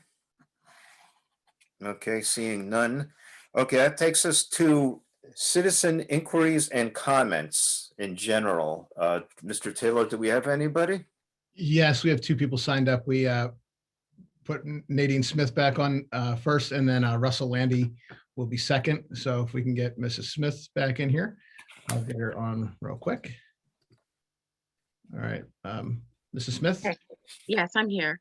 Okay, seeing none. Okay, that takes us to citizen inquiries and comments in general. Mr. Taylor, do we have anybody? Yes, we have two people signed up. We put Nadine Smith back on first, and then Russell Landy will be second. So if we can get Mrs. Smith back in here, I'll get her on real quick. All right, Mrs. Smith. Okay. Yes, I'm here.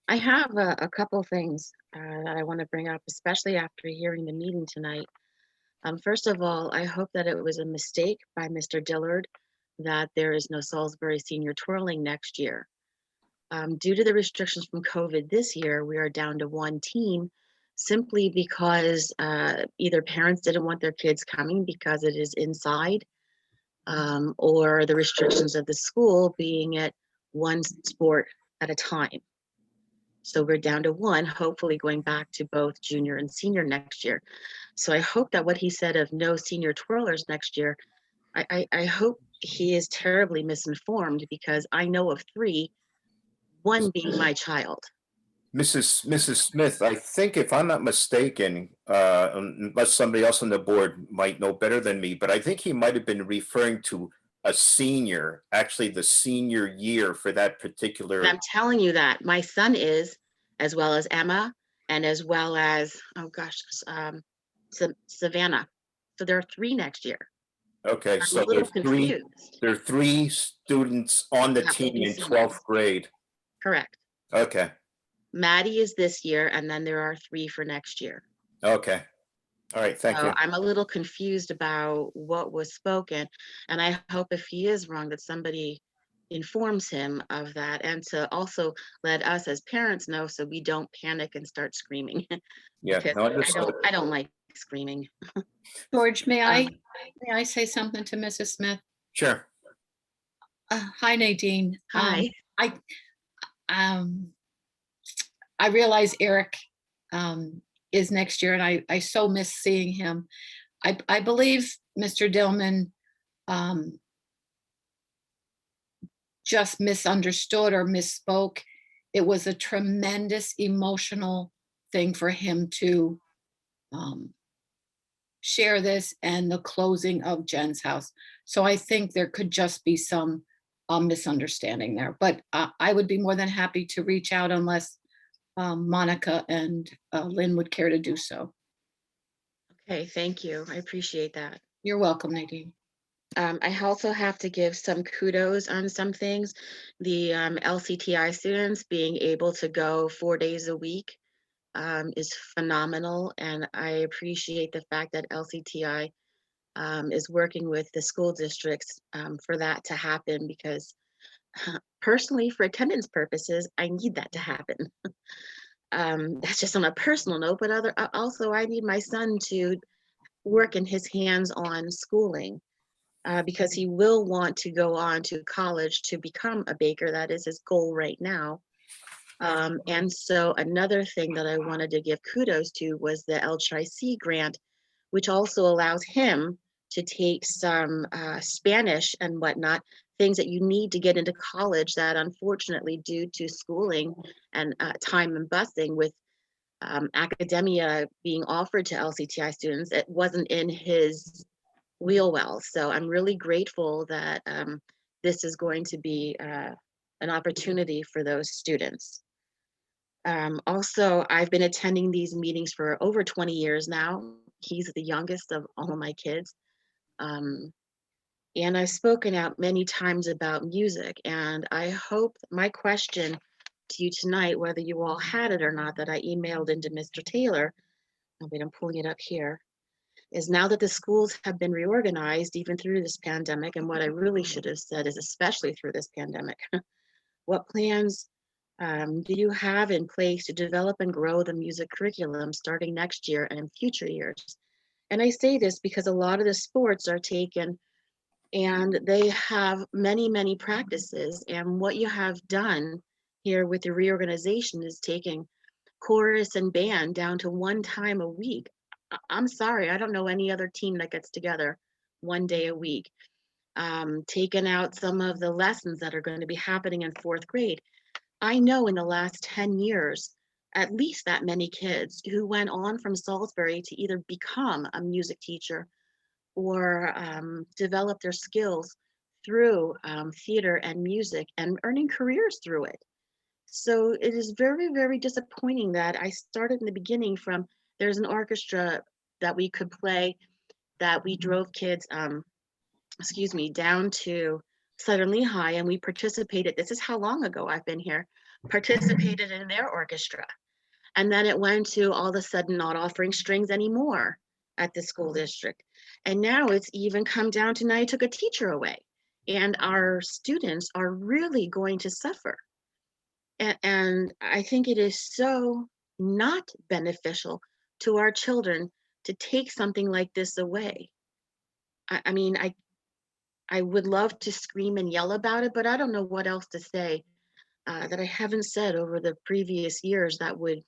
I have a couple things that I want to bring up, especially after hearing the meeting tonight. First of all, I hope that it was a mistake by Mr. Dillard that there is no Salisbury senior twirling next year. Due to the restrictions from COVID this year, we are down to one team simply because either parents didn't want their kids coming because it is inside, or the restrictions of the school being at one sport at a time. So we're down to one, hopefully going back to both junior and senior next year. So I hope that what he said of no senior twirlers next year, I hope he is terribly misinformed, because I know of three, one being my child. Mrs. Smith, I think if I'm not mistaken, unless somebody else on the board might know better than me, but I think he might have been referring to a senior, actually the senior year for that particular. And I'm telling you that my son is, as well as Emma, and as well as, oh gosh, Savannah. So there are three next year. Okay, I'm so a little confused. there are three students on the Have to team be in seniors. 12th grade. Correct. Okay, Maddie is this year, and then there are three for next year. okay. All right, thank you. I'm a little confused about what was spoken, and I hope if he is wrong that somebody informs him of that, and to also let us as parents know so we don't panic and start screaming. Yeah, Because no, understood. I don't like screaming. George, may Um, I say something to Mrs. Smith? Sure. Hi, Nadine. Hi. I realize Eric is next year, and I so miss seeing him. I believe Mr. Dillman just misunderstood or misspoke. It was a tremendous emotional thing for him to share this and the closing of Jen's house. So I think there could just be some misunderstanding there, but I would be more than happy to reach out unless Monica and Lynn would care to do so. Okay, thank you. I appreciate that. You're welcome, Nadine. I also have to give some kudos on some things. The LCTI students being able to go 4 days a week is phenomenal. And I appreciate the fact that LCTI is working with the school districts for that to happen, because personally, for attendance purposes, I need that to happen. That's just on a personal note, but also I need my son to work in his hands-on schooling because he will want to go on to college to become a baker. That is his goal right now. And so another thing that I wanted to give kudos to was the Lcti grant, which also allows him to take some Spanish and whatnot, things that you need to get into college that unfortunately due to schooling and time and busing with academia being offered to LCTI students, it wasn't in his wheel well. So I'm really grateful that this is going to be an opportunity for those students. Also, I've been attending these meetings for over 20 years now. He's the youngest of all of my kids. And I've spoken out many times about music, and I hope my question to you tonight, whether you all had it or not, that I emailed into Mr. Taylor, wait, I'm pulling it up here, is now that the schools have been reorganized even through this pandemic, and what I really should have said is especially through this pandemic, what plans do you have in place to develop and grow the music curriculum starting next year and in future years? And I say this because a lot of the sports are taken and they have many, many practices. And what you have done here with the reorganization is taking chorus and band down to one time a week. I'm sorry, I don't know any other team that gets together one day a week. Taking out some of the lessons that are going to be happening in 4th grade. I know in the last 10 years, at least that many kids who went on from Salisbury to either become a music teacher or develop their skills through theater and music and earning careers through it. So it is very, very disappointing that I started in the beginning from there's an orchestra that we could play, that we drove kids, excuse me, down to Southern Lehigh, and we participated. This is how long ago I've been here, participated in their orchestra. And then it went to all of a sudden not offering strings anymore at the school district. And now it's even come down to now you took a teacher away. And our students are really going to suffer. And I think it is so not beneficial to our children to take something like this away. I mean, I would love to scream and yell about it, but I don't know what else to say that I haven't said over the previous years that would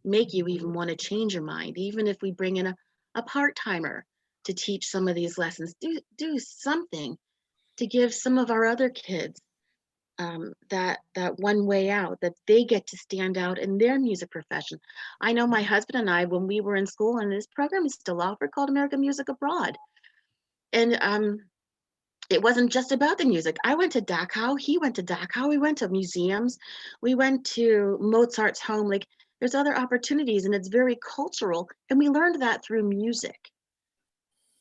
make you even want to change your mind. Even if we bring in a part-timer to teach some of these lessons, do something to give some of our other kids that one way out, that they get to stand out in their music profession. I know my husband and I, when we were in school, and this program is still offered, called American Music Abroad. And it wasn't just about the music. I went to Dachau, he went to Dachau, we went to museums, we went to Mozart's home. Like, there's other opportunities, and it's very cultural, and we learned that through music.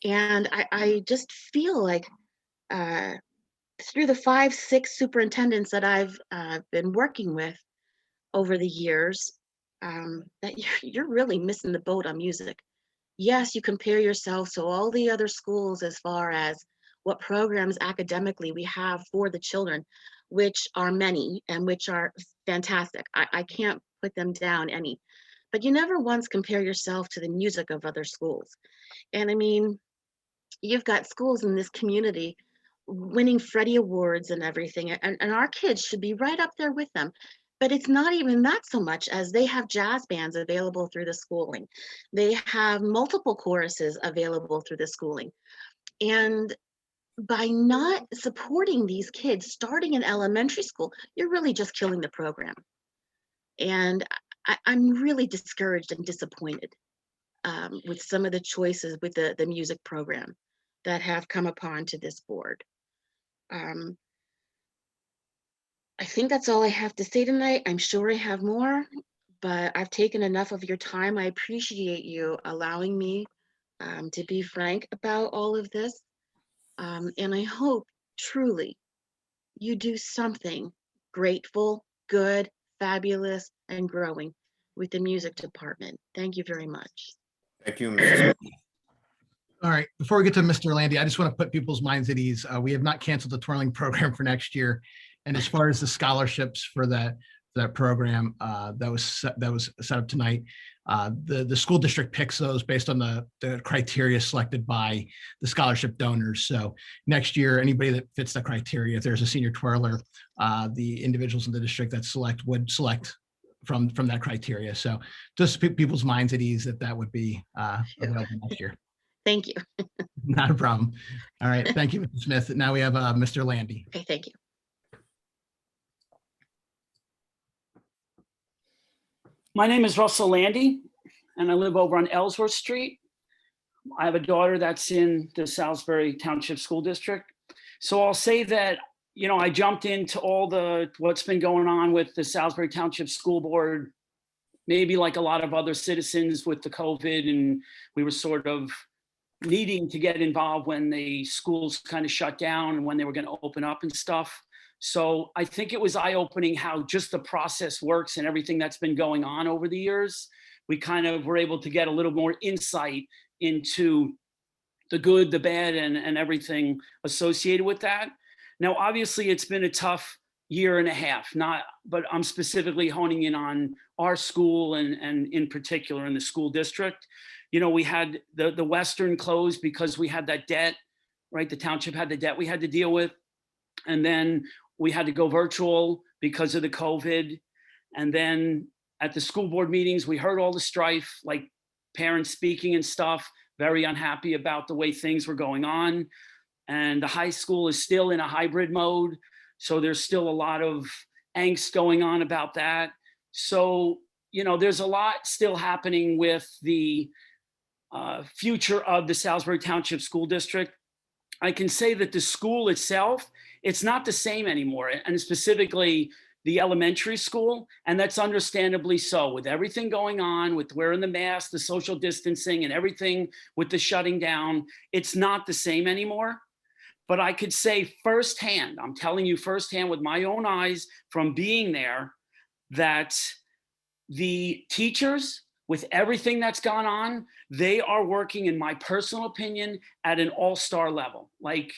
And I just feel like through the 5, 6 superintendents that I've been working with over the years, that you're really missing the boat on music. Yes, you compare yourself to all the other schools as far as what programs academically we have for the children, which are many and which are fantastic. I can't put them down any, but you never once compare yourself to the music of other schools. And I mean, you've got schools in this community winning Freddie Awards and everything, and our kids should be right up there with them. But it's not even that so much as they have jazz bands available through the schooling. They have multiple choruses available through the schooling. And by not supporting these kids starting in elementary school, you're really just killing the program. And I'm really discouraged and disappointed with some of the choices with the music program that have come upon to this board. I think that's all I have to say tonight. I'm sure I have more, but I've taken enough of your time. I appreciate you allowing me to be frank about all of this. And I hope truly you do something grateful, good, fabulous, and growing with the music department. Thank you very much. Thank you, Mrs. Smith. All right, before we get to Mr. Landy, I just want to put people's minds at ease. We have not canceled the twirling program for next year. And as far as the scholarships for that program that was set up tonight, the school district picks those based on the criteria selected by the scholarship donors. So next year, anybody that fits the criteria, if there's a senior twirler, the individuals in the district that would select from that criteria. So just put people's minds at ease that would be available next year. Thank you. Not a problem. All right. Thank you, Mr. Smith. Now we have Mr. Landy. Okay, thank you. My name is Russell Landy, and I live over on Ellsworth Street. I have a daughter that's in the Salisbury Township School District. So I'll say that, you know, I jumped into what's been going on with the Salisbury Township School Board, maybe like a lot of other citizens with the COVID, and we were sort of needing to get involved when the schools kind of shut down and when they were going to open up and stuff. So I think it was eye-opening how just the process works and everything that's been going on over the years. We kind of were able to get a little more insight into the good, the bad, and everything associated with that. Now, obviously, it's been a tough year and a half, but I'm specifically honing in on our school and in particular in the school district. You know, we had the Western closed because we had that debt, right? The township had the debt we had to deal with. And then we had to go virtual because of the COVID. And then at the school board meetings, we heard all the strife, like parents speaking and stuff, very unhappy about the way things were going on. And the high school is still in a hybrid mode. So there's still a lot of angst going on about that. So, you know, there's a lot still happening with the future of the Salisbury Township School District. I can say that the school itself, it's not the same anymore, and specifically the elementary school, and that's understandably so. With everything going on, with wearing the mask, the social distancing, and everything with the shutting down, it's not the same anymore. But I could say firsthand, I'm telling you firsthand with my own eyes from being there, that the teachers, with everything that's gone on, they are working, in my personal opinion, at an all-star level. Like,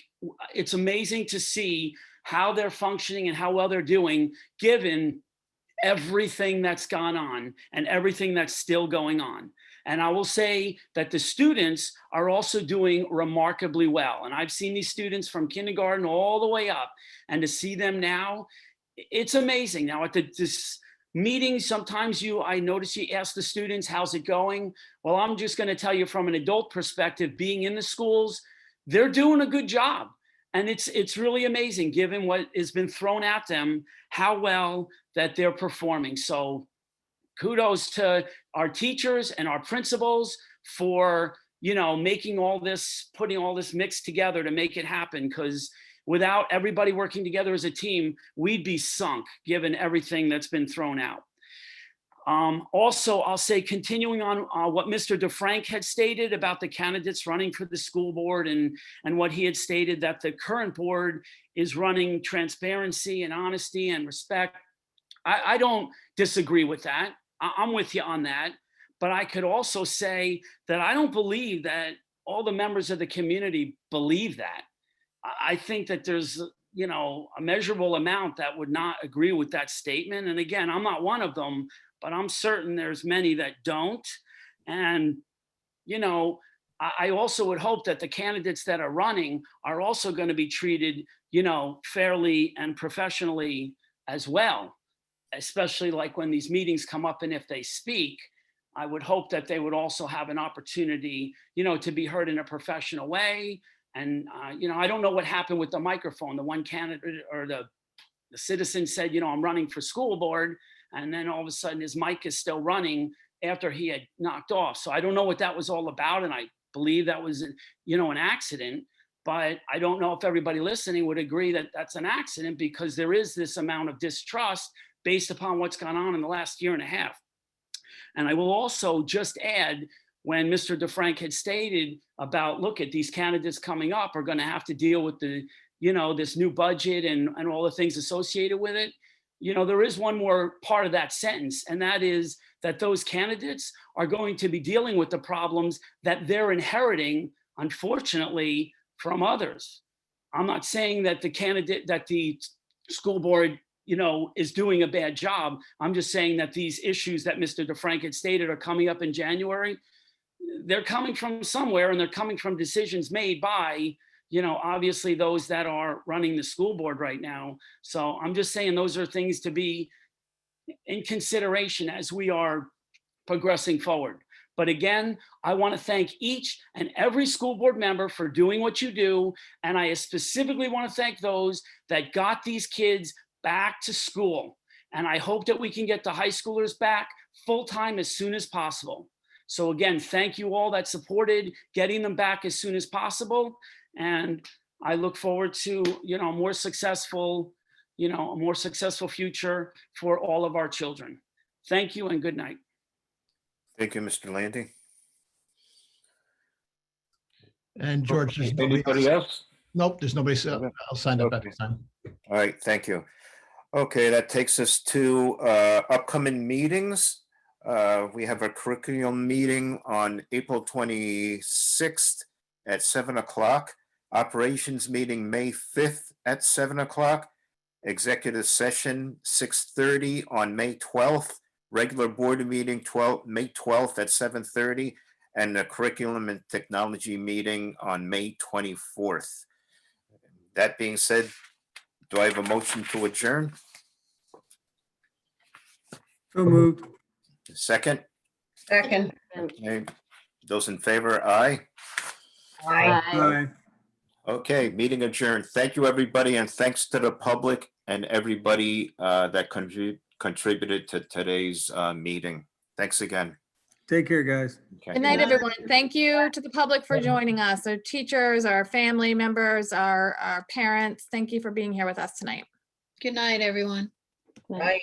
it's amazing to see how they're functioning and how well they're doing, given everything that's gone on and everything that's still going on. And I will say that the students are also doing remarkably well. And I've seen these students from kindergarten all the way up, and to see them now, it's amazing. Now at this meeting, sometimes I notice you ask the students, how's it going? Well, I'm just going to tell you from an adult perspective, being in the schools, they're doing a good job. And it's really amazing, given what has been thrown at them, how well that they're performing. So kudos to our teachers and our principals for, you know, making all this, putting all this mix together to make it happen. Because without everybody working together as a team, we'd be sunk, given everything that's been thrown out. Also, I'll say, continuing on what Mr. DeFrank had stated about the candidates running for the school board, and what he had stated, that the current board is running transparency and honesty and respect. I don't disagree with that. I'm with you on that. But I could also say that I don't believe that all the members of the community believe that. I think that there's, you know, a measurable amount that would not agree with that statement. And again, I'm not one of them, but I'm certain there's many that don't. And, you know, I also would hope that the candidates that are running are also going to be treated, you know, fairly and professionally as well, especially like when these meetings come up and if they speak. I would hope that they would also have an opportunity, you know, to be heard in a professional way. And, you know, I don't know what happened with the microphone. The one candidate or the citizen said, you know, I'm running for school board. And then all of a sudden his mic is still running after he had knocked off. So I don't know what that was all about. And I believe that was, you know, an accident. But I don't know if everybody listening would agree that that's an accident, because there is this amount of distrust based upon what's gone on in the last year and a half. And I will also just add, when Mr. DeFrank had stated about, look at these candidates coming up are going to have to deal with the, this new budget and all the things associated with it. There is one more part of that sentence, and that is that those candidates are going to be dealing with the problems that they're inheriting, unfortunately, from others. I'm not saying that the school board, is doing a bad job. I'm just saying that these issues that Mr. DeFrank had stated are coming up in January. They're coming from somewhere, and they're coming from decisions made by, obviously those that are running the school board right now. So I'm just saying those are things to be in consideration as we are progressing forward. But again, I want to thank each and every school board member for doing what you do. And I specifically want to thank those that got these kids back to school. And I hope that we can get the high schoolers back full-time as soon as possible. So again, thank you all that supported getting them back as soon as possible. And I look forward to, a more successful future for all of our children. Thank you and good night. Thank you, Mr. Landy. And George, there's Anybody else? Nope, there's nobody else signed up at Okay. this time. All right, thank you. Okay, that takes us to upcoming meetings. We have a curriculum meeting on April 26th at 7 o'clock. Operations meeting May 5th at 7 o'clock. Executive session 6:30 on May 12th. Regular board meeting May 12th at 7:30. And the curriculum and technology meeting on May 24th. That being said, do I have a motion to adjourn? So moved. Second? Second. Okay. Those in favor, aye. Aye. Aye. Okay, meeting adjourned. Thank you, everybody, and thanks to the public and everybody that contributed to today's meeting. Thanks again. Take care, guys. Okay. Good night, everyone. Thank you to the public for joining us, our teachers, our family members, our parents. Thank you for being here with us tonight. Good night, everyone. Night.